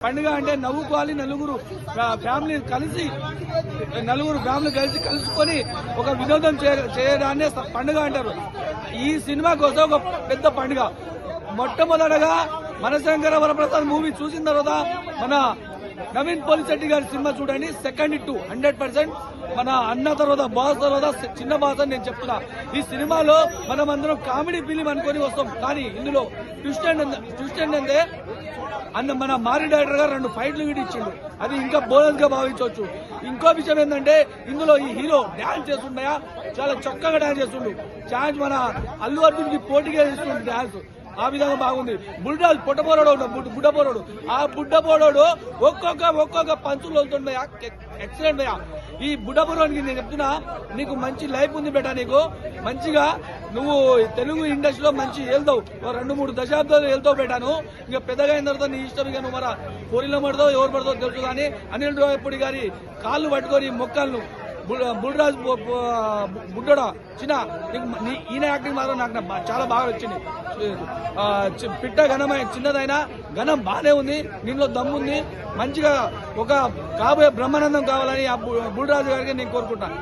పండుగ అంటే నవ్వుకోవాలి, నలుగురు ఫ్యామిలీ కలిసి కలుసుకొని ఒక వినోదం చేయడాన్ని పండుగ అంటారు. ఈ సినిమా కోసం ఒక పెద్ద పండుగ. మొట్టమొదటగా మనశంకర వరప్రసాద్ మూవీ చూసిన తర్వాత మన నవీన్ పోలిశెట్టి గారి సినిమా చూడండి. Second hit 100%. మన అన్న తర్వాత బాస్ తర్వాత చిన్న బాస్ అని నేను చెప్తున్నా. ఈ సినిమాలో మనం అందరం కామెడీ ఫిలిం అనుకొని వస్తాం, కానీ ఇందులో ట్విస్ట్ ఏంటంటే మన మారి డైరెక్టర్ గారు 2 ఫైట్లు ఇచ్చిండు. అది ఇంకా బోనస్ గా భావించవచ్చు. ఇంకో విషయం ఏంటంటే ఇందులో ఈ హీరో డాన్స్ చేస్తుండయా, చాలా చక్కగా డాన్స్ చేస్తుండు. ఛాన్స్ మన అల్లు అర్జున్ కి పోటీగా ఇస్తుండు డాన్స్. ఆ విధంగా బాగుంది. బుల్రాజ్ బుడ్డపోరాడు, ఆ బుడ్డపోరాడు ఒక్కొక్క పంచులు వెళ్తుండయా, ఎక్సలెంట్ అయ్యా. ఈ బుడ్డపోరానికి నేను చెప్తున్నా, నీకు మంచి లైఫ్ ఉంది బేటా. నీకు మంచిగా నువ్వు తెలుగు ఇండస్ట్రీలో మంచి వెళ్తావు, 2-3 దశాబ్దాలు వెళ్తావు బేటాను. ఇంకా పెద్దగా అయిన తర్వాత నీ ఇష్టం. ఇక నువ్వు మన పొరిలో పడతావు, ఎవరు పడతావు తెలుసు. కానీ అనిల్ రావిపూడి గారి కాళ్ళు పట్టుకొని మొక్కలను బుల్రాజ్ బుడ్డోడా చిన్న ఈయన యాక్టింగ్ మాత్రం నాకు చాలా బాగా వచ్చింది. పిట్ట ఘనమైన చిన్నదైనా ఘనం బాగానే ఉంది. దీనిలో దమ్ముంది. మంచిగా ఒక కాబోయే బ్రహ్మానందం కావాలని ఆ బుల్రాజు గారికి నేను కోరుకుంటాను.